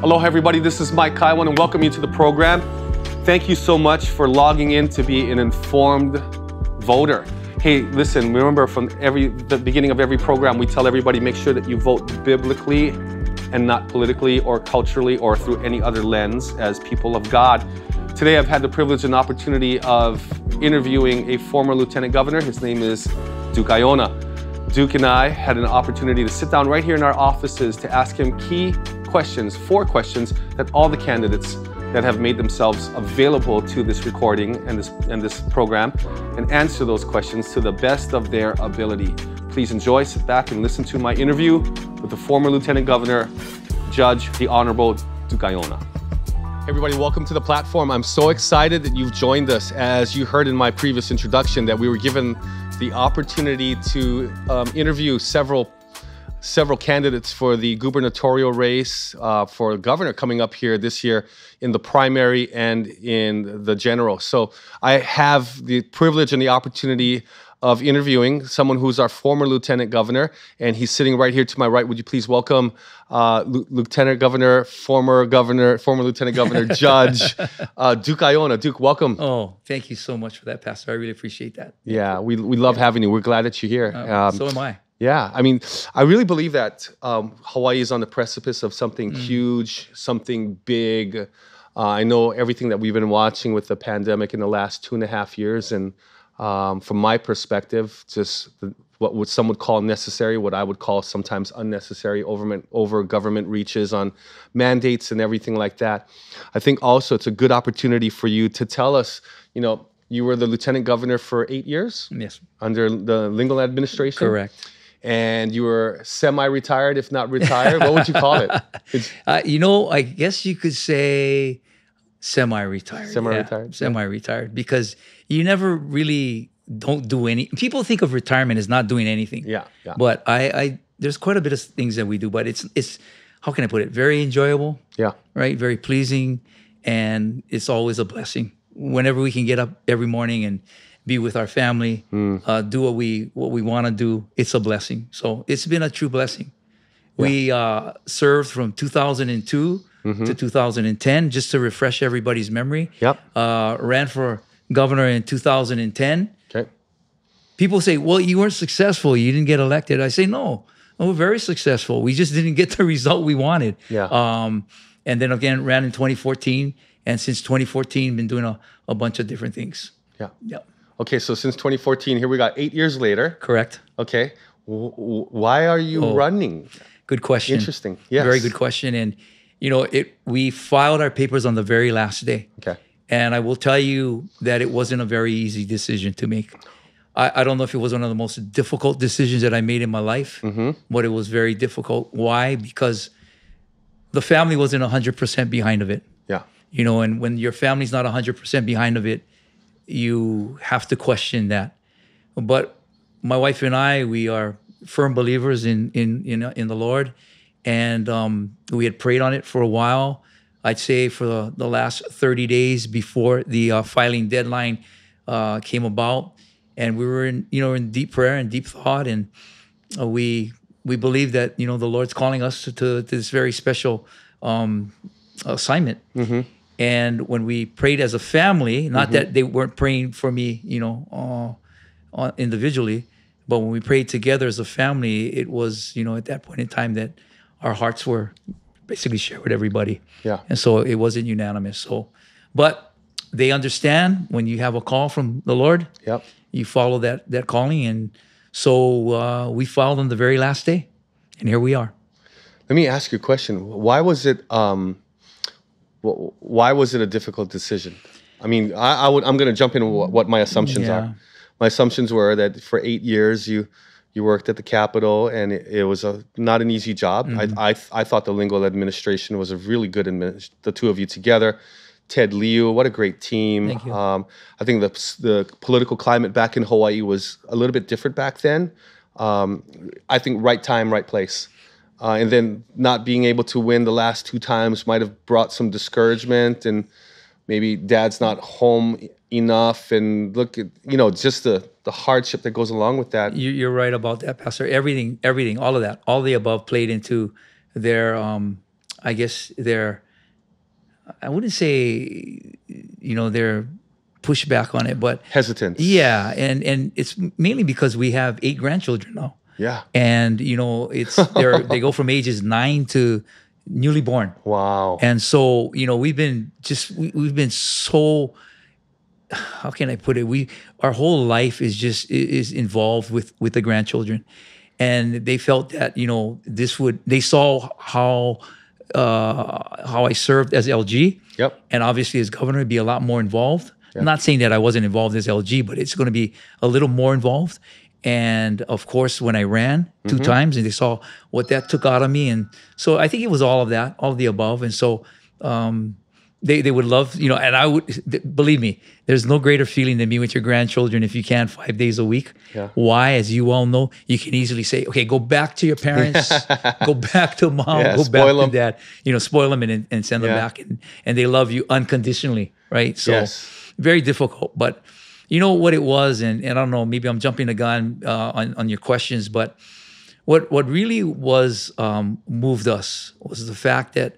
Aloha everybody, this is Mike Kai. I want to welcome you to the program. Thank you so much for logging in to be an informed voter. Hey, listen, remember from the beginning of every program, we tell everybody make sure that you vote biblically and not politically or culturally or through any other lens as people of God. Today I've had the privilege and opportunity of interviewing a former lieutenant governor. His name is Duke Aiona. Duke and I had an opportunity to sit down right here in our offices to ask him key questions, 4 questions that all the candidates that have made themselves available to this recording and this program, and answer those questions to the best of their ability. Please enjoy, sit back and listen to my interview with the former Lieutenant Governor, Judge, the Honorable Duke Aiona. Hey everybody, welcome to the platform. I'm so excited that you've joined us. As you heard in my previous introduction, that we were given the opportunity to interview several candidates for the gubernatorial race for governor coming up here this year in the primary and in the general. So I have the privilege and the opportunity of interviewing someone who's our former lieutenant governor, and he's sitting right here to my right. Would you please welcome Lieutenant Governor, former Lieutenant Governor, Judge Duke Aiona. Duke, welcome. Oh, thank you so much for that, Pastor. I really appreciate that. Yeah, we love having you. We're glad that you're here. So am I. Yeah, I mean, I really believe that Hawaii is on the precipice of something huge, something big. I know everything that we've been watching with the pandemic in the last 2.5 years, and from my perspective, just what some would call necessary, what I would call sometimes unnecessary over government reaches on mandates and everything like that. I think also it's a good opportunity for you to tell us, you were the lieutenant governor for 8 years? Yes. Under the Lingle administration? Correct. And you were semi-retired, if not retired. What would you call it? I guess you could say semi-retired. Semi-retired? Yeah, semi-retired, because you never really don't do any. People think of retirement as not doing anything. Yeah. But there's quite a bit of things that we do, but it's how can I put it? Very enjoyable. Yeah. Right? Very pleasing. And it's always a blessing. Whenever we can get up every morning and be with our family, do what we want to do, it's a blessing. So it's been a true blessing. Yeah. We served from 2002 to 2010, just to refresh everybody's memory. Yep. Ran for governor in 2010. Okay. People say, well, you weren't successful. You didn't get elected. I say, no, we're very successful. We just didn't get the result we wanted. Yeah. And then again, ran in 2014. And since 2014, been doing a bunch of different things. Yeah. Yep. Okay, so since 2014, here we got 8 years later. Correct. Okay. Why are you running? Good question. Interesting. Yes. Very good question. And, we filed our papers on the very last day. Okay. And I will tell you that it wasn't a very easy decision to make. I don't know if it was one of the most difficult decisions that I made in my life, but it was very difficult. Why? Because the family wasn't 100% behind of it. Yeah. And when your family's not 100% behind of it, you have to question that. But my wife and I, we are firm believers in the Lord, and we had prayed on it for a while. I'd say for the last 30 days before the filing deadline came about, and we were in deep prayer and deep thought, and we believe that the Lord's calling us to this very special assignment. And when we prayed as a family, not that they weren't praying for me, individually, but when we prayed together as a family, it was, at that point in time that our hearts were basically shared with everybody. Yeah. And so it wasn't unanimous. So, but they understand when you have a call from the Lord, Yep. you follow that calling. And so we filed on the very last day, and here we are. Let me ask you a question. Why was it a difficult decision? I mean, I'm going to jump into what my assumptions are. My assumptions were that for 8 years you worked at the Capitol, and it was not an easy job. I thought the Lingle administration was a really good the two of you together. Ted Liu, what a great team. Thank you. I think the political climate back in Hawaii was a little bit different back then. I think right time, right place. And then not being able to win the last 2 times might have brought some discouragement, and maybe dad's not home enough, and look at, just the hardship that goes along with that. You're right about that, Pastor. Everything, all of that, all the above played into their I guess I wouldn't say, they're pushback on it, but Hesitance. yeah, and it's mainly because we have 8 grandchildren now. Yeah. And they go from ages 9 to newly born. Wow. And so, we've been so, how can I put it? Our whole life is involved with the grandchildren. And they felt that, they saw how I served as LG. Yep. And obviously as governor, it'd be a lot more involved. I'm not saying that I wasn't involved as LG, but it's going to be a little more involved. And of course, when I ran 2 times and they saw what that took out of me. And so I think it was all of that, all of the above. And so they would love, and I would, believe me, there's no greater feeling than being with your grandchildren if you can 5 days a week. Yeah. Why? As you all know, you can easily say, okay, go back to your parents, go back to mom, go back to dad, spoil them and send them back. And they love you unconditionally, right? So very difficult. But you know what it was, and I don't know, maybe I'm jumping the gun on your questions, but what really was moved us was the fact that,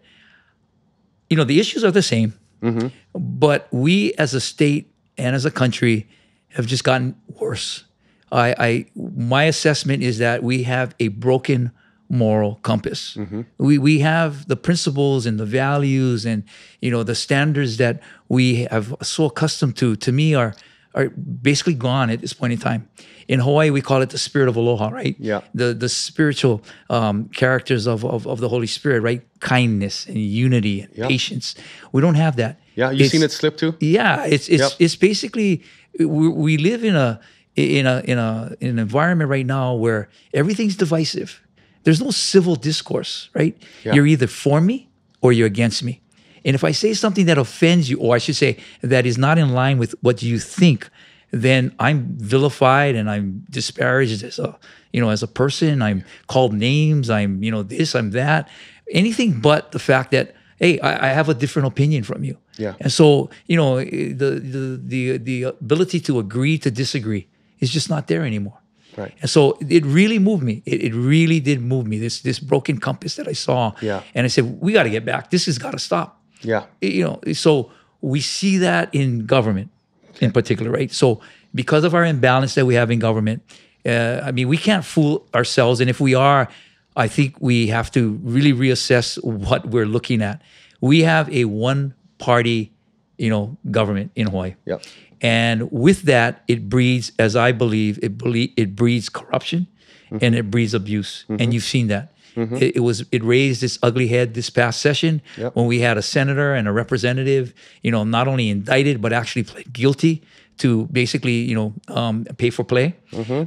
the issues are the same, but we as a state and as a country have just gotten worse. My assessment is that we have a broken moral compass. We have the principles and the values and the standards that we have so accustomed to me are basically gone at this point in time. In Hawaii, we call it the spirit of aloha, right? Yeah. The spiritual characters of the Holy Spirit, right? Kindness and unity and patience. We don't have that. Yeah, you've seen it slip too? Yeah, it's basically we live in an environment right now where everything's divisive. There's no civil discourse, right? Yeah. You're either for me or you're against me. And if I say something that offends you, or I should say that is not in line with what you think, then I'm vilified and I'm disparaged as a person. I'm called names. I'm this. I'm that. Anything but the fact that, hey, I have a different opinion from you. Yeah. And so the ability to agree to disagree is just not there anymore. Right. And so it really moved me. It really did move me. This broken compass that I saw. Yeah. And I said, we got to get back. This has got to stop. Yeah. So we see that in government in particular, right? So because of our imbalance that we have in government, we can't fool ourselves. And if we are, I think we have to really reassess what we're looking at. We have a one-party, government in Hawaii. Yep. And with that, it breeds, as I believe, it breeds corruption and it breeds abuse. And you've seen that. It raised this ugly head this past session when we had a senator and a representative, not only indicted but actually pled guilty to basically, pay for play.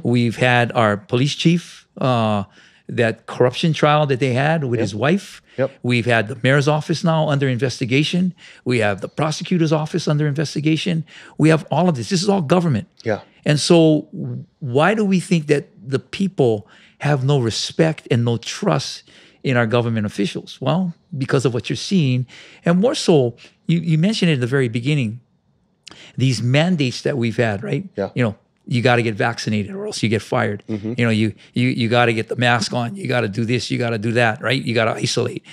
We've had our police chief, that corruption trial that they had with his wife. We've had the mayor's office now under investigation. We have the prosecutor's office under investigation. We have all of this. This is all government. Yeah. And so why do we think that the people have no respect and no trust in our government officials? Well, because of what you're seeing. And more so, you mentioned it at the very beginning, these mandates that we've had, right? Yeah. You got to get vaccinated or else you get fired. You got to get the mask on. You got to do this. You got to do that, right? You got to isolate.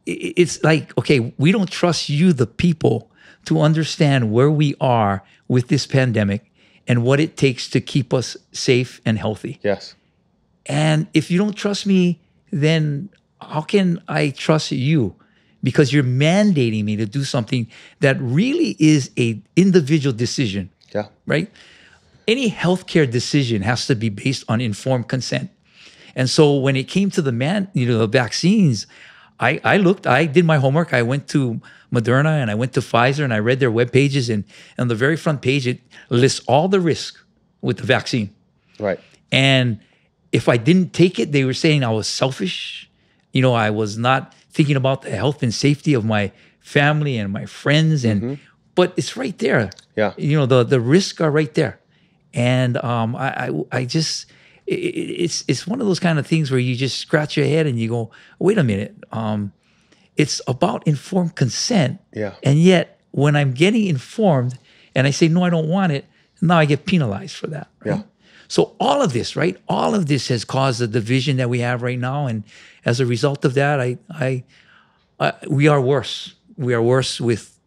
It's like, okay, we don't trust you, the people, to understand where we are with this pandemic and what it takes to keep us safe and healthy. Yes. And if you don't trust me, then how can I trust you? Because you're mandating me to do something that really is an individual decision. Yeah. Right? Any healthcare decision has to be based on informed consent. And so when it came to the vaccines, I did my homework. I went to Moderna and I went to Pfizer and I read their web pages, and on the very front page, it lists all the risk with the vaccine. Right. And if I didn't take it, they were saying I was selfish. I was not thinking about the health and safety of my family and my friends. But it's right there. Yeah. The risks are right there. And I just, it's one of those kind of things where you just scratch your head and you go, wait a minute. It's about informed consent. Yeah. And yet when I'm getting informed and I say, no, I don't want it, now I get penalized for that. Right? Yeah. So all of this, right? All of this has caused the division that we have right now, and as a result of that, we are worse. We are worse with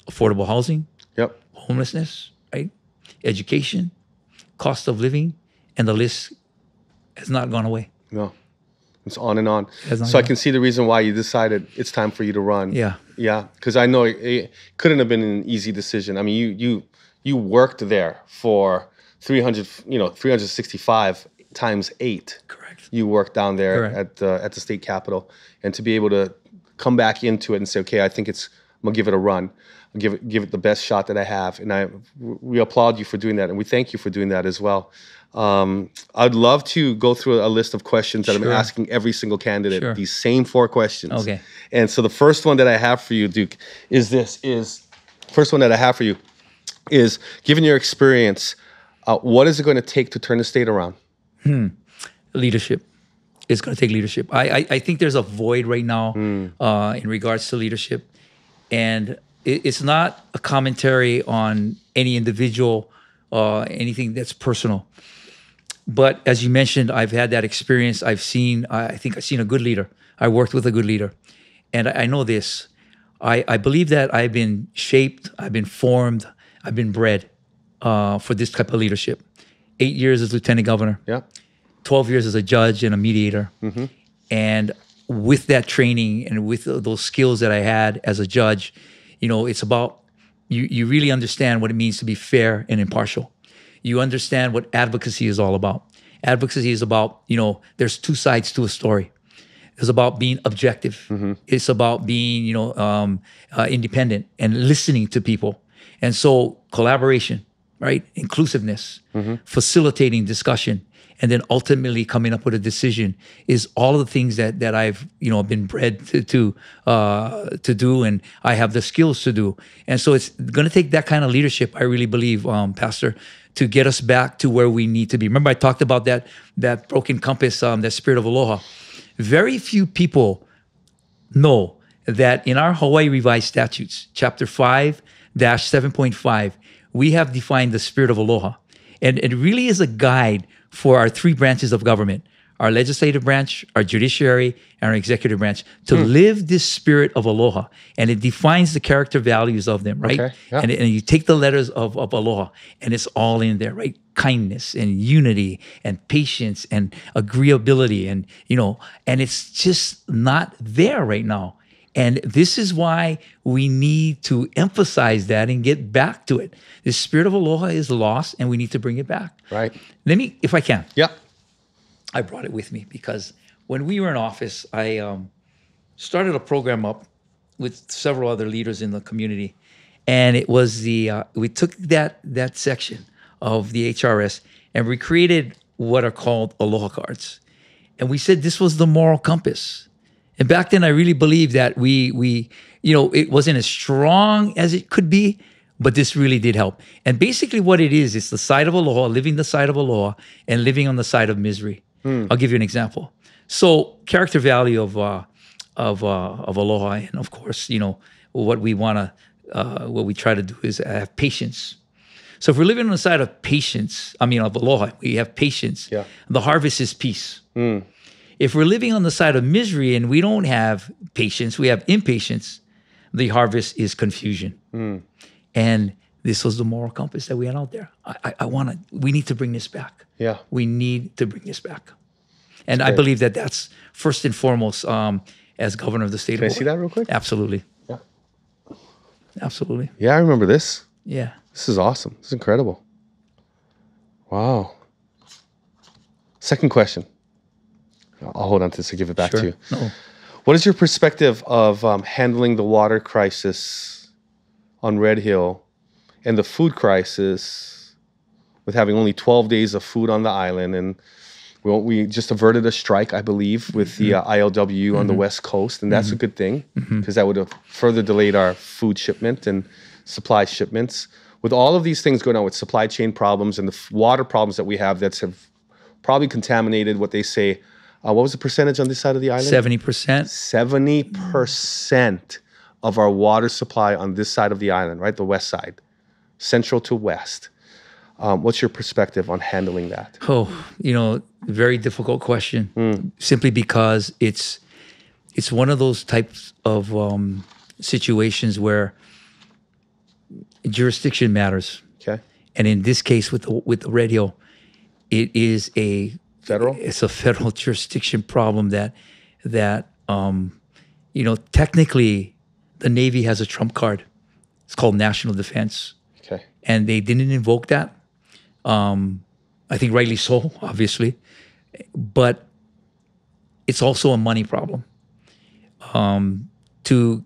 affordable housing, Yep. homelessness, right? Education, cost of living, and the list has not gone away. No. It's on and on. Has not So I gone- can see the reason why you decided it's time for you to run. Yeah. Yeah. Because I know it couldn't have been an easy decision. I mean, you worked there for 365 times 8. Correct. You worked down there Correct. at the state capitol, and to be able to come back into it and say, okay, I think I'm gonna give it a run. I'll give it the best shot that I have, and we applaud you for doing that, and we thank you for doing that as well. I'd love to go through a list of questions that Sure. I'm asking every single candidate. Sure. These same 4 questions. Okay. And so the first one that I have for you, Duke, is given your experience, what is it going to take to turn the state around? Leadership. It's going to take leadership. I think there's a void right now in regards to leadership, and it's not a commentary on any individual, anything that's personal. But as you mentioned, I've had that experience. I think I've seen a good leader. I worked with a good leader, and I know this. I believe that I've been shaped, I've been formed, I've been bred for this type of leadership. 8 years as lieutenant governor. Yeah. 12 years as a judge and a mediator. And with that training and with those skills that I had as a judge, it's about, you really understand what it means to be fair and impartial. You understand what advocacy is all about. Advocacy is about, there's 2 sides to a story. It's about being objective. It's about being, independent and listening to people. And so collaboration, right? Inclusiveness, facilitating discussion, and then ultimately coming up with a decision is all of the things that I've been bred to do, and I have the skills to do. And so it's going to take that kind of leadership, I really believe, Pastor, to get us back to where we need to be. Remember, I talked about that broken compass, that spirit of aloha. Very few people know that in our Hawaii Revised Statutes, Chapter 5-7.5, we have defined the spirit of aloha. And it really is a guide for our 3 branches of government, our legislative branch, our judiciary, and our executive branch, to live this spirit of aloha. And it defines the character values of them, right? Okay, yeah. And you take the letters of aloha, and it's all in there, right? Kindness and unity and patience and agreeability, and and it's just not there right now. And this is why we need to emphasize that and get back to it. The spirit of aloha is lost, and we need to bring it back. Right. Let me, if I can. Yeah. I brought it with me because when we were in office, I started a program up with several other leaders in the community, and it was we took that section of the HRS and we created what are called aloha cards, and we said this was the moral compass. And back then, I really believed that we it wasn't as strong as it could be, but this really did help. And basically, what it is, it's the side of aloha, living the side of aloha, and living on the side of misery. I'll give you an example. So, character value of aloha, and of course, what we try to do is have patience. So, if we're living on the side of patience, of aloha, we have patience. Yeah. The harvest is peace. If we're living on the side of misery and we don't have patience, we have impatience, the harvest is confusion. And this was the moral compass that we had out there. We need to bring this back. Yeah. We need to bring this back. And I believe that that's first and foremost as governor of the state of Hawaii. Can I see that real quick? Absolutely. Yeah. Absolutely. Yeah, I remember this. Yeah. This is awesome. This is incredible. Wow. Second question. I'll hold on to this and give it back to you. No. What is your perspective of handling the water crisis on Red Hill and the food crisis with having only 12 days of food on the island? And we just averted a strike, I believe, with the ILWU on the West Coast. And that's a good thing because that would have further delayed our food shipment and supply shipments. With all of these things going on with supply chain problems and the water problems that we have that have probably contaminated what they say, what was the percentage on this side of the island? 70%. 70% of our water supply on this side of the island, right? The west side, central to west. What's your perspective on handling that? Oh, very difficult question. Simply because it's one of those types of situations where jurisdiction matters. Okay. And in this case, with the radio, it is Federal? It's a federal jurisdiction problem that technically the Navy has a trump card. It's called national defense. Okay. And they didn't invoke that. I think rightly so, obviously. But it's also a money problem. To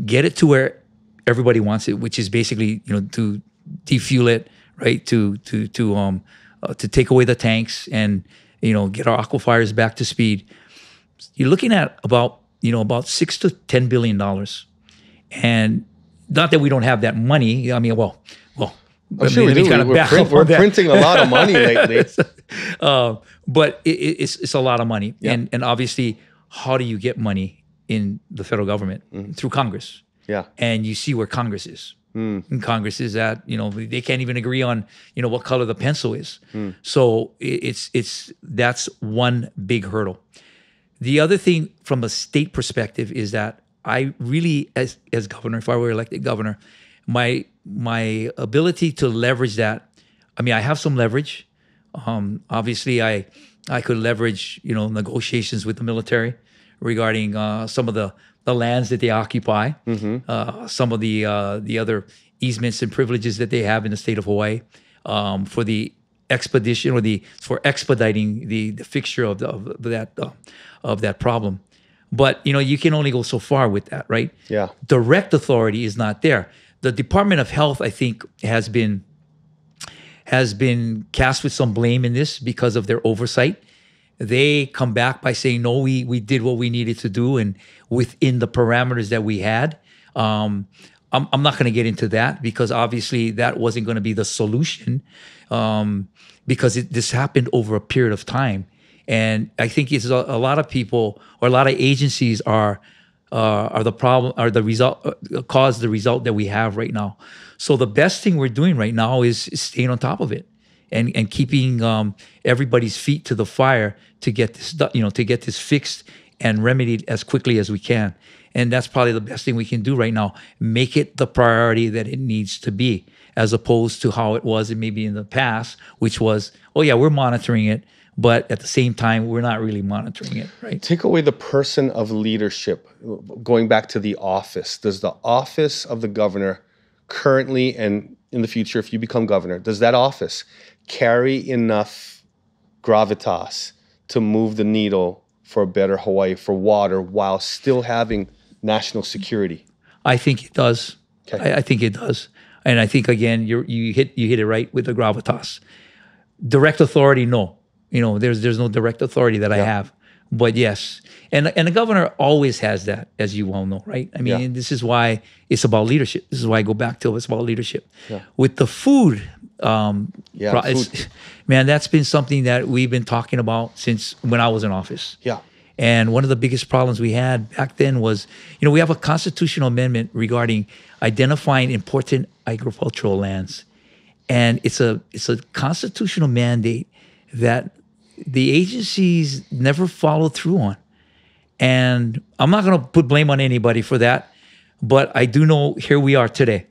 get it to where everybody wants it, which is basically, to defuel it, right? To take away the tanks and, get our aquifers back to speed. You're looking at about $6 to $10 billion. And not that we don't have that money. I mean, well, I'm sure we do. We're printing a lot of money lately. But it's a lot of money. Yeah. And obviously, how do you get money in the federal government? Through Congress. Yeah. And you see where Congress is. And Congress is at, they can't even agree on, what color the pencil is. So that's one big hurdle. The other thing from a state perspective is that I really, as governor, if I were elected governor, my ability to leverage that, I mean, I have some leverage. Obviously, I could leverage, negotiations with the military regarding some of the lands that they occupy, some of the other easements and privileges that they have in the state of Hawaii, for the expedition or for expediting the fixture of that problem. But you can only go so far with that, right? Yeah. Direct authority is not there. The Department of Health, I think, has been cast with some blame in this because of their oversight. They come back by saying, no, we did what we needed to do and within the parameters that we had. I'm not going to get into that because obviously that wasn't going to be the solution, because this happened over a period of time. And I think it's a lot of people or a lot of agencies are the problem, are the result, cause the result that we have right now. So the best thing we're doing right now is staying on top of it and keeping everybody's feet to the fire to get this fixed and remedied as quickly as we can. And that's probably the best thing we can do right now. Make it the priority that it needs to be, as opposed to how it was maybe in the past, which was, oh yeah, we're monitoring it, but at the same time, we're not really monitoring it, right? Take away the person of leadership, going back to the office. Does the office of the governor currently and in the future, if you become governor, does that office carry enough gravitas to move the needle for a better Hawaii, for water, while still having national security? I think it does. Okay. I think it does. And I think, again, you hit it right with the gravitas. Direct authority, no. There's no direct authority that I have. But yes, and the governor always has that, as you well know, right? I mean, this is why it's about leadership. This is why I go back to it's about leadership. Yeah. With the food, food. Man, that's been something that we've been talking about since when I was in office. Yeah. And one of the biggest problems we had back then was, we have a constitutional amendment regarding identifying important agricultural lands. And it's a constitutional mandate that the agencies never followed through on. And I'm not going to put blame on anybody for that, but I do know here we are today.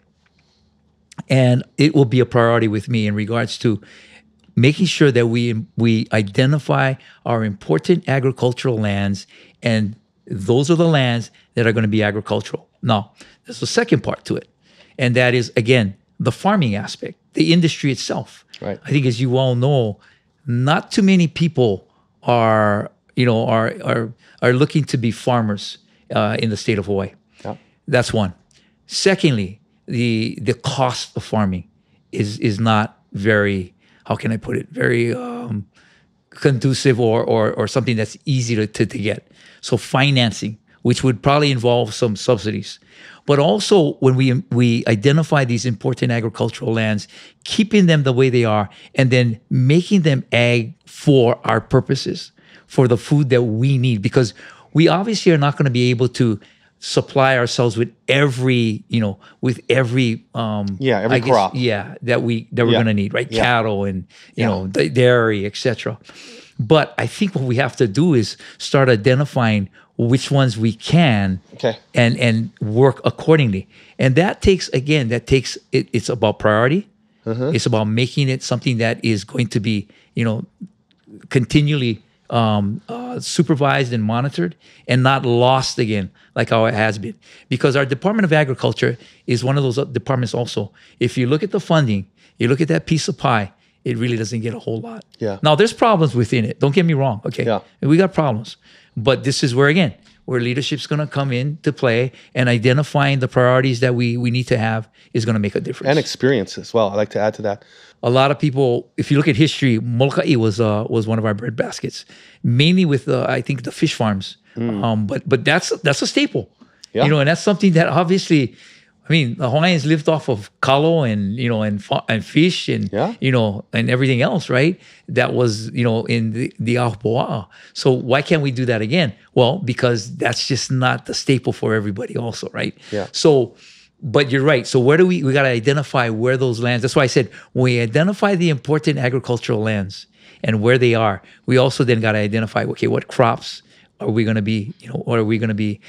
And it will be a priority with me in regards to making sure that we identify our important agricultural lands, and those are the lands that are going to be agricultural. Now, there's a second part to it, and that is, again, the farming aspect, the industry itself. Right. I think, as you all know, not too many people are looking to be farmers in the state of Hawaii. Yeah. That's one. Secondly, the cost of farming is not very, how can I put it, very conducive or something that's easy to get. So financing, which would probably involve some subsidies. But also when we identify these important agricultural lands, keeping them the way they are, and then making them ag for our purposes, for the food that we need. Because we obviously are not going to be able to supply ourselves with every, every every crop. that we're gonna need, right? Yeah. Cattle and dairy, etc. But I think what we have to do is start identifying which ones we can and work accordingly. And that takes it's about priority. It's about making it something that is going to be, continually supervised and monitored and not lost again like how it has been. Because our Department of Agriculture is one of those departments also. If you look at the funding, you look at that piece of pie, it really doesn't get a whole lot. Yeah. Now, there's problems within it. Don't get me wrong, okay? Yeah. We got problems. But this is where leadership's going to come in to play, and identifying the priorities that we need to have is going to make a difference. And experience as well. I like to add to that. A lot of people, if you look at history, Molokai was one of our bread baskets, mainly with I think the fish farms. But that's a staple, Yeah. and that's something that obviously, the Hawaiians lived off of kalo and and fish and and everything else, right? That was in the Ahupua'a. So why can't we do that again? Well, because that's just not the staple for everybody, also, right? Yeah. So. But you're right. So where do we got to identify where those lands, that's why I said, when we identify the important agricultural lands and where they are, we also then got to identify, okay, what crops are we going to be, or are we going to be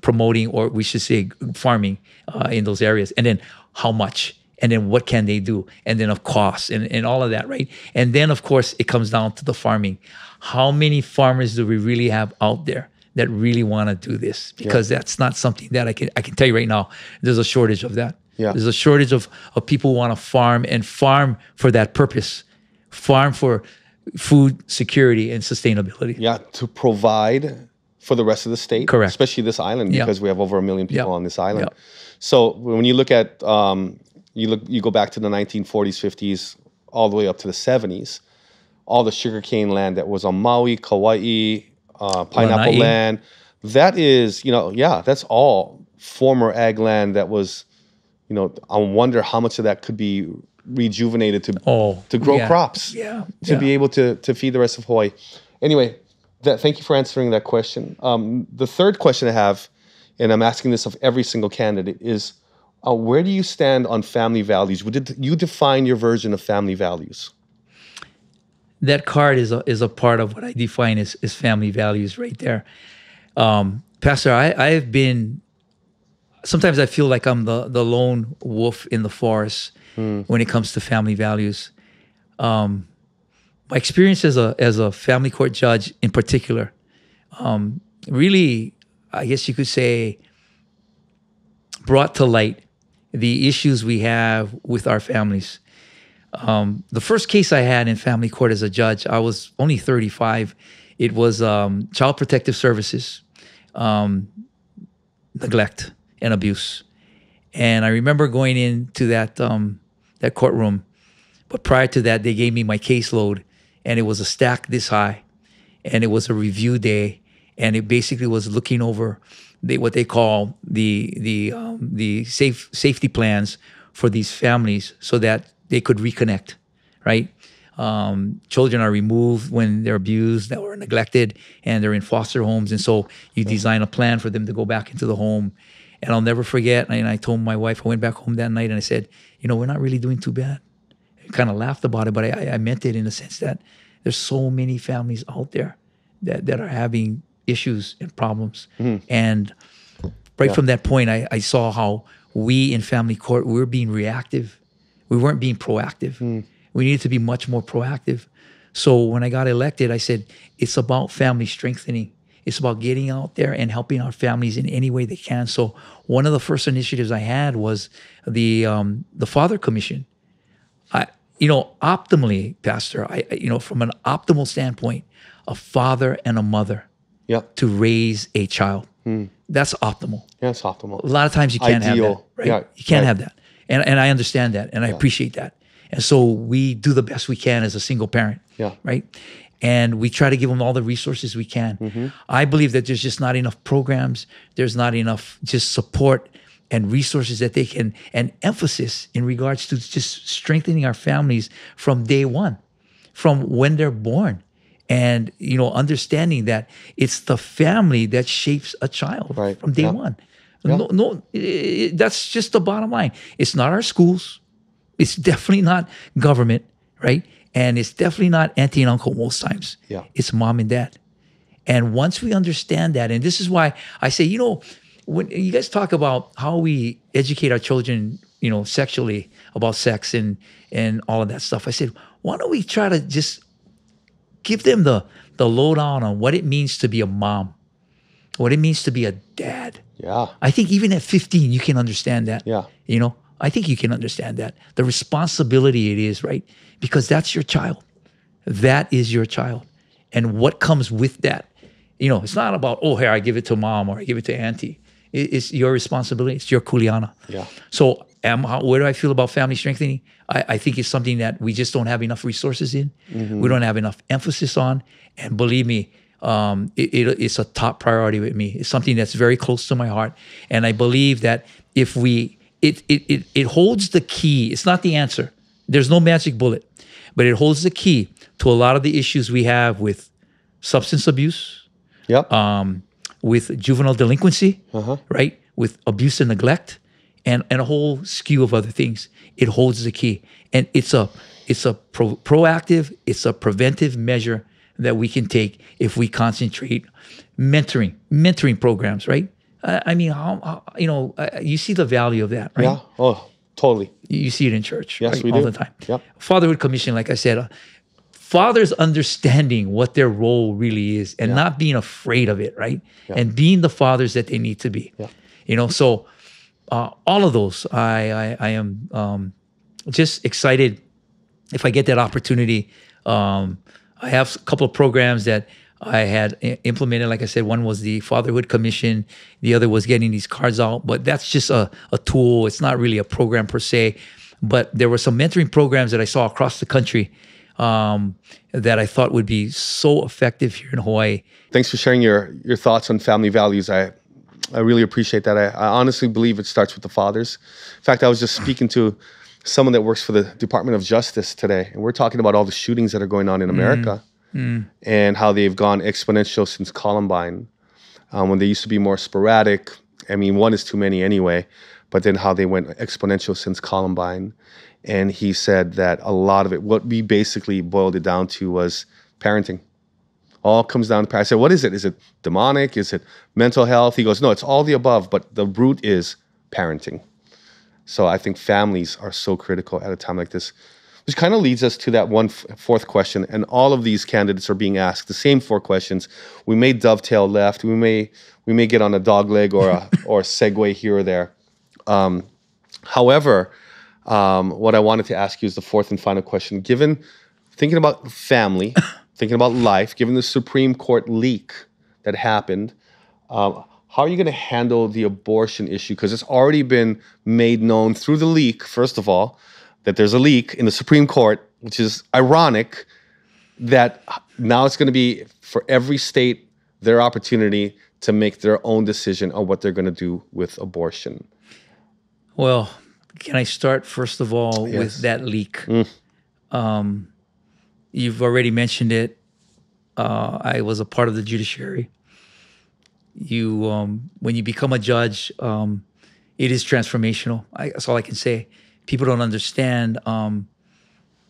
promoting, or we should say farming in those areas? And then how much? And then what can they do? And then of course, and all of that, right? And then of course, it comes down to the farming. How many farmers do we really have out there that really want to do this? Because that's not something that I can tell you right now. There's a shortage of that. Yeah. There's a shortage of people who want to farm for that purpose, farm for food security and sustainability. Yeah, to provide for the rest of the state. Correct. Especially this island, because we have over 1 million people on this island. Yeah. So when you look at, you go back to the 1940s, 50s, all the way up to the 70s, all the sugarcane land that was on Maui, Kauai, pineapple Lanai. land, that is, that's all former ag land that was, I wonder how much of that could be rejuvenated to grow crops, to be able to feed the rest of Hawaii. Anyway, thank you for answering that question. The third question I have, and I'm asking this of every single candidate, is where do you stand on family values? Would you define your version of family values? That card is a part of what I define as family values right there. Pastor, I've been, sometimes I feel like I'm the lone wolf in the forest when it comes to family values. My experience as a family court judge in particular, really, I guess you could say, brought to light the issues we have with our families. The first case I had in family court as a judge, I was only 35. It was Child Protective Services, neglect and abuse. And I remember going into that courtroom, but prior to that, they gave me my caseload, and it was a stack this high, and it was a review day, and it basically was looking over what they call the safety plans for these families so that they could reconnect, right? Children are removed when they're abused or neglected, and they're in foster homes. And so you design a plan for them to go back into the home. And I'll never forget, and I told my wife, I went back home that night and I said, we're not really doing too bad. I kind of laughed about it, but I meant it in the sense that there's so many families out there that are having issues and problems. And from that point, I saw how we in family court, we were being reactive. We weren't being proactive. We needed to be much more proactive. So when I got elected, I said, it's about family strengthening. It's about getting out there and helping our families in any way they can. So one of the first initiatives I had was the Father Commission. Optimally, Pastor, from an optimal standpoint, a father and a mother to raise a child. That's optimal. Yeah, it's optimal. A lot of times you can't have that, right? Yeah, you can't have that. And I understand that, and I appreciate that. And so we do the best we can as a single parent, right? And we try to give them all the resources we can. I believe that there's just not enough programs. There's not enough just support and resources that they can, and emphasis in regards to just strengthening our families from day one, from when they're born. And, understanding that it's the family that shapes a child Right. from day Yeah. one. Yeah. That's just the bottom line. It's not our schools. It's definitely not government, right? And it's definitely not auntie and uncle most times. Yeah. It's mom and dad. And once we understand that, and this is why I say, when you guys talk about how we educate our children, sexually, about sex and all of that stuff, I said, why don't we try to just give them the lowdown on what it means to be a mom, what it means to be a dad. Yeah. I think even at 15, you can understand that. Yeah. I think you can understand that. The responsibility it is, right? Because that's your child. That is your child. And what comes with that. It's not about, here, I give it to mom or I give it to auntie. It's your responsibility. It's your kuleana. Yeah. So where do I feel about family strengthening? I think it's something that we just don't have enough resources in. Mm-hmm. We don't have enough emphasis on. And believe me, it's a top priority with me. It's something that's very close to my heart. And I believe that if it holds the key. It's not the answer. There's no magic bullet. But it holds the key to a lot of the issues we have with substance abuse, Yep. with juvenile delinquency, Uh-huh. right? With abuse and neglect, and a whole skew of other things. It holds the key, and it's a proactive, it's a preventive measure that we can take if we concentrate mentoring programs, right? I mean, you see the value of that, right? Yeah. Oh, totally. You see it in church, Yes, right? we all do. the time. Yep. Fatherhood Commission, like I said, fathers understanding what their role really is and not being afraid of it, right? Yeah. And being the fathers that they need to be. Yeah. So all of those, I am just excited if I get that opportunity. I have a couple of programs that I had implemented. Like I said, one was the Fatherhood Commission. The other was getting these cards out. But that's just a tool. It's not really a program per se. But there were some mentoring programs that I saw across the country that I thought would be so effective here in Hawaii. Thanks for sharing your thoughts on family values. I really appreciate that. I honestly believe it starts with the fathers. In fact, I was just speaking to someone that works for the Department of Justice today, and we're talking about all the shootings that are going on in America and how they've gone exponential since Columbine, when they used to be more sporadic. I mean, one is too many anyway, but then how they went exponential since Columbine. And he said that a lot of it, what we basically boiled it down to was parenting. All comes down to parenting. I said, what is it? Is it demonic? Is it mental health? He goes, no, it's all the above, but the root is parenting. So I think families are so critical at a time like this, which kind of leads us to that fourth question. And all of these candidates are being asked the same 4 questions. We may dovetail left. We may get on a dog leg or a segue here or there. However, what I wanted to ask you is the 4th and final question. Thinking about family, thinking about life, given the Supreme Court leak that happened, how are you going to handle the abortion issue? Because it's already been made known through the leak, first of all, that there's a leak in the Supreme Court, which is ironic that now it's going to be for every state their opportunity to make their own decision on what they're going to do with abortion. Well, can I start first of all with that leak? You've already mentioned it. I was a part of the judiciary. When you become a judge, it is transformational. That's all I can say. People don't understand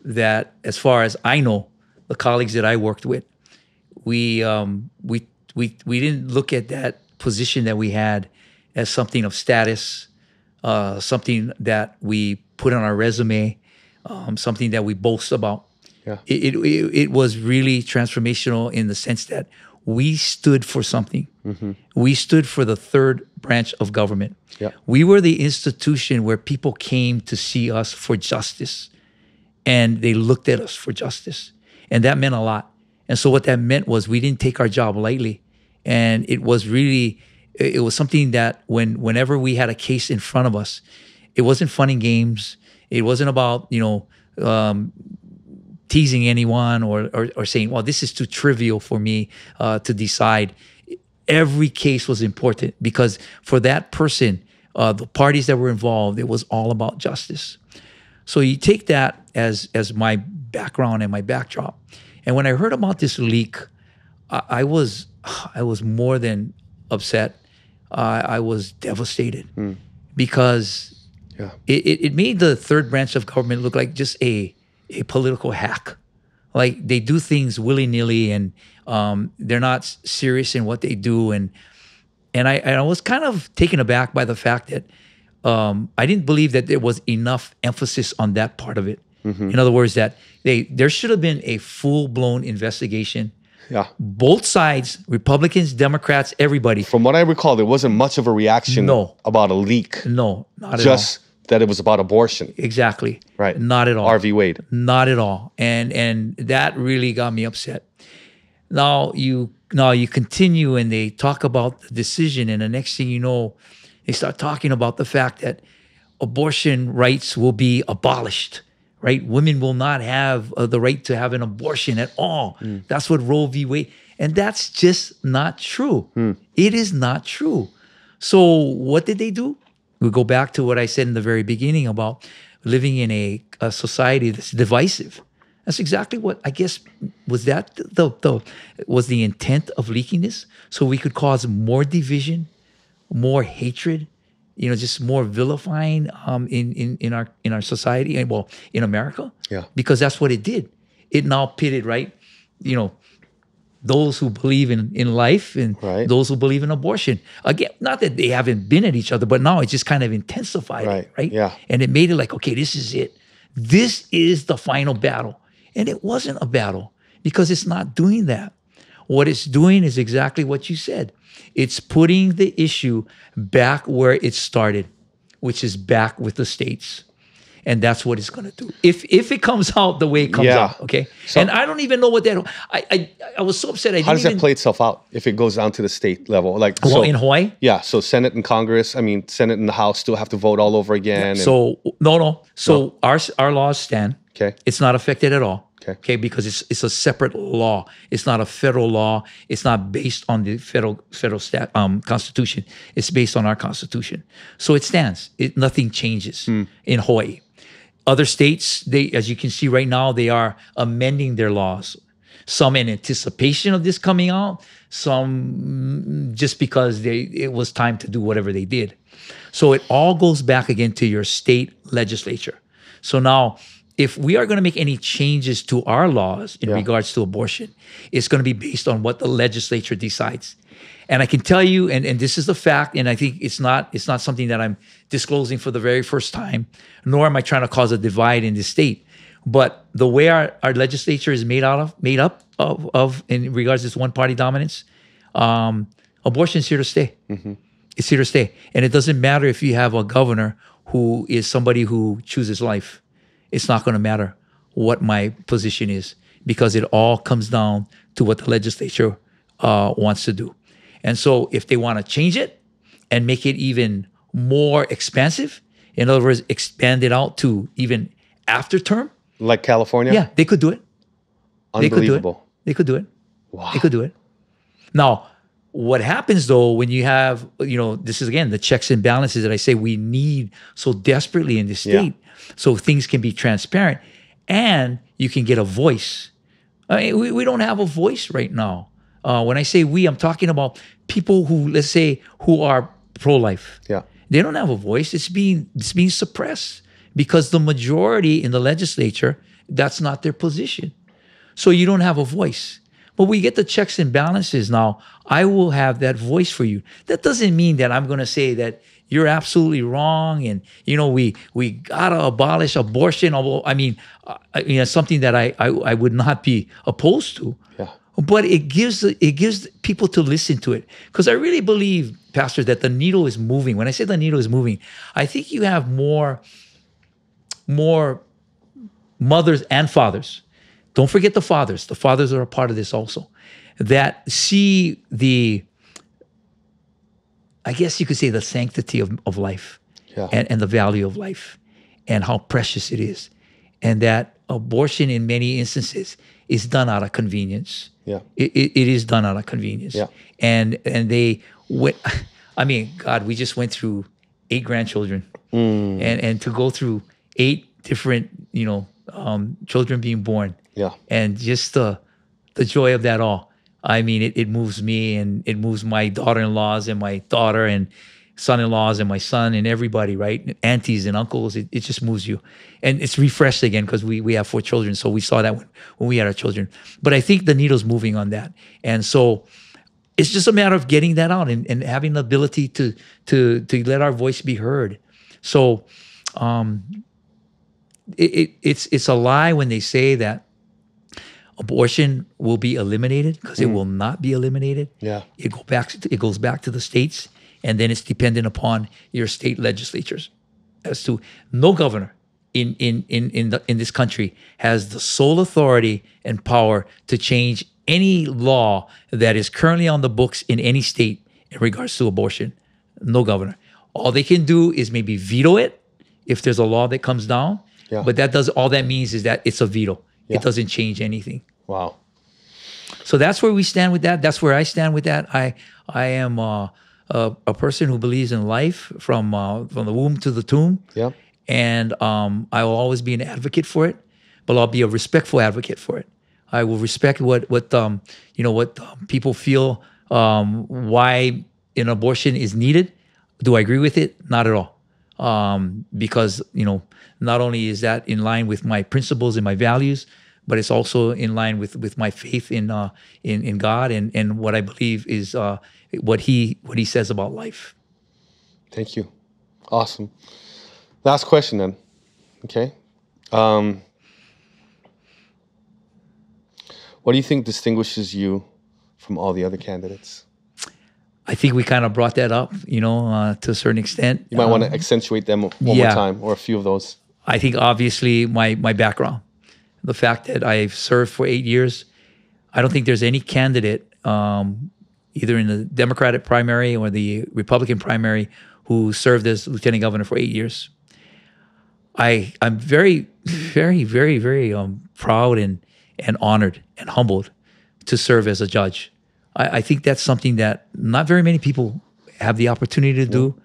that. As far as I know, the colleagues that I worked with, we didn't look at that position that we had as something of status, something that we put on our resume, something that we boast about. Yeah. It was really transformational in the sense that we stood for something. Mm-hmm. We stood for the third branch of government. Yeah. We were the institution where people came to see us for justice, and they looked at us for justice. And that meant a lot. And so what that meant was we didn't take our job lightly. And it was something that whenever we had a case in front of us, it wasn't fun and games. It wasn't about, teasing anyone or saying, well, this is too trivial for me to decide. Every case was important because for that person, the parties that were involved, it was all about justice. So you take that as my background and my backdrop. And when I heard about this leak, I was more than upset. I was devastated because Yeah. it made the third branch of government look like just a political hack. Like they do things willy nilly, and they're not serious in what they do. And I was kind of taken aback by the fact that I didn't believe that there was enough emphasis on that part of it. In other words, that there should have been a full-blown investigation. Yeah. Both sides, Republicans, Democrats, everybody. From what I recall, there wasn't much of a reaction No. about a leak. No, not at all. Just that it was about abortion. Exactly. Right. Not at all. R.V. Wade. Not at all. And that really got me upset. Now you continue and they talk about the decision, and the next thing you know, they start talking about the fact that abortion rights will be abolished. Right? Women will not have the right to have an abortion at all. That's what Roe v. Wade, and that's just not true. It is not true. So what did they do? We go back to what I said in the very beginning about living in a society that's divisive. That's exactly what I guess was the intent of leaking this, so we could cause more division, more hatred, just more vilifying in our society, and well, in America. Yeah. Because that's what it did. It now pitted, right? Those who believe in life and Right. those who believe in abortion. Again, not that they haven't been at each other, but now it just kind of intensified it, right? Yeah. And it made it like, okay, this is it. This is the final battle. And it wasn't a battle because it's not doing that. What it's doing is exactly what you said. It's putting the issue back where it started, which is back with the states. And that's what it's going to do. If it comes out the way it comes Yeah. out, okay? So- and I don't even know what that. I was so upset. How does that play itself out if it goes down to the state level? Like, Well, so, in Hawaii? yeah. So Senate and Congress, Senate and the House still have to vote all over again. and- So no. So our laws stand. Okay. It's not affected at all. Okay. Because it's a separate law. It's not a federal law. It's not based on the federal constitution. It's based on our constitution. So it stands. Nothing changes in Hawaii. Other states, as you can see right now, they are amending their laws. Some in anticipation of this coming out, some just because it was time to do whatever they did. So it all goes back again to your state legislature. So now, if we are going to make any changes to our laws in regards to abortion, it's going to be based on what the legislature decides. And I can tell you, and this is a fact, and I think it's not something that I'm disclosing for the very first time, nor am I trying to cause a divide in this state. But the way our legislature is made up of in regards to this one-party dominance, abortion is here to stay. It's here to stay. And it doesn't matter if you have a governor who is somebody who chooses life. It's not going to matter what my position is, because it all comes down to what the legislature wants to do. And so if they want to change it and make it even more expansive, in other words, expand it out to even after term, like California? yeah, they could do it. Unbelievable. They could do it. Wow. They could do it. Now, what happens though when you have, this is again the checks and balances that I say we need so desperately in this state, so things can be transparent and you can get a voice. I mean, we don't have a voice right now. When I say we, I'm talking about people who, let's say, who are pro-life. Yeah. They don't have a voice. It's being suppressed because the majority in the legislature, that's not their position. So you don't have a voice. But we get the checks and balances now. I will have that voice for you. That doesn't mean that I'm going to say that you're absolutely wrong and we gotta abolish abortion. Although something that I would not be opposed to. Yeah. But it gives people to listen to it, because I really believe, Pastor, that the needle is moving. When I say the needle is moving, I think you have more mothers and fathers. Don't forget the fathers. The fathers are a part of this also, that see I guess you could say the sanctity of life, and the value of life and how precious it is. And that abortion in many instances is done out of convenience. Yeah. It is done out of convenience. Yeah. And they went, God, we just went through 8 grandchildren. And to go through 8 different, children being born. Yeah. And just the the joy of that all. I mean, it moves me, and it moves my daughter-in-laws and my daughter and son-in-laws and my son and everybody, right? Aunties and uncles. It just moves you. And it's refreshed again because we have 4 children. So we saw that when we had our children. But I think the needle's moving on that. And so it's just a matter of getting that out and having the ability to let our voice be heard. So it's a lie when they say that abortion will be eliminated, because it will not be eliminated. Yeah. It goes back to the states, and then it's dependent upon your state legislatures. As to no governor in this country has the sole authority and power to change any law that is currently on the books in any state in regards to abortion. No governor. All they can do is maybe veto it if there's a law that comes down. Yeah. But all that means is that it's a veto. Yeah. It doesn't change anything. Wow. So that's where we stand with that. That's where I stand with that. I am a person who believes in life from the womb to the tomb. Yeah. And I will always be an advocate for it, but I'll be a respectful advocate for it. I will respect what people feel why an abortion is needed. Do I agree with it? Not at all. Because not only is that in line with my principles and my values, but it's also in line with my faith in God and what I believe is what He says about life. Thank you. Awesome. Last question then. Okay. What do you think distinguishes you from all the other candidates? I think we kind of brought that up, to a certain extent. You might want to accentuate them one more time, or a few of those. I think obviously my background, the fact that I've served for 8 years. I don't think there's any candidate, either in the Democratic primary or the Republican primary, who served as lieutenant governor for 8 years. I'm very, very, very, very proud and honored and humbled to serve as a judge. I think that's something that not very many people have the opportunity to do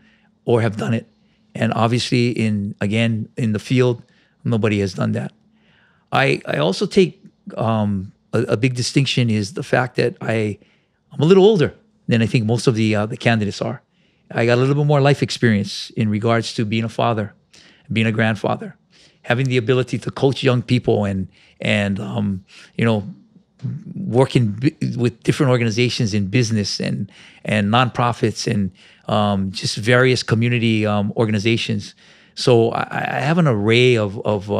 or have done it. And obviously, in the field, nobody has done that. I also take a big distinction is the fact that I'm a little older than I think most of the candidates are. I got a little bit more life experience in regards to being a father, being a grandfather, having the ability to coach young people and working with different organizations in business and nonprofits and just various community organizations. So I have an array of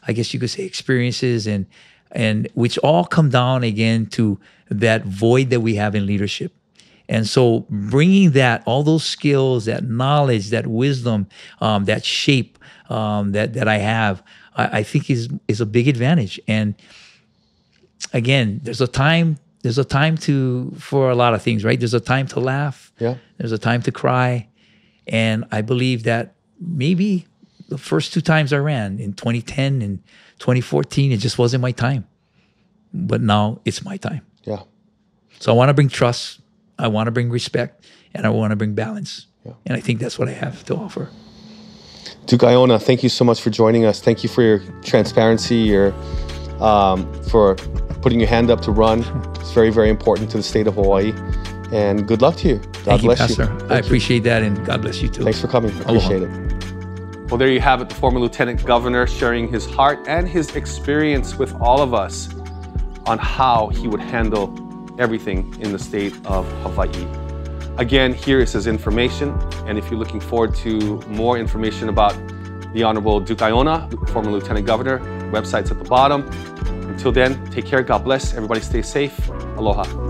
I guess you could say experiences and which all come down again to that void that we have in leadership. And so bringing all those skills, that knowledge, that wisdom, that shape that I have, I think is a big advantage. And again, there's a time for a lot of things, right? There's a time to laugh. Yeah. There's a time to cry. And I believe that maybe the first 2 times I ran in 2010 and 2014, it just wasn't my time. But now it's my time. Yeah. So I want to bring trust. I want to bring respect, and I want to bring balance. Yeah. And I think that's what I have to offer. Duke Aiona, thank you so much for joining us. Thank you for your transparency, for putting your hand up to run. It's very, very important to the state of Hawaii. And good luck to you. God bless you. Pastor. I appreciate that, and God bless you too. Thanks for coming. Appreciate it. Well, there you have it, the former Lieutenant Governor sharing his heart and his experience with all of us on how he would handle everything in the state of Hawaii. Again, here is his information. And if you're looking forward to more information about the Honorable Duke Aiona, former Lieutenant Governor, website's at the bottom. Until then, take care. God bless. Everybody stay safe. Aloha.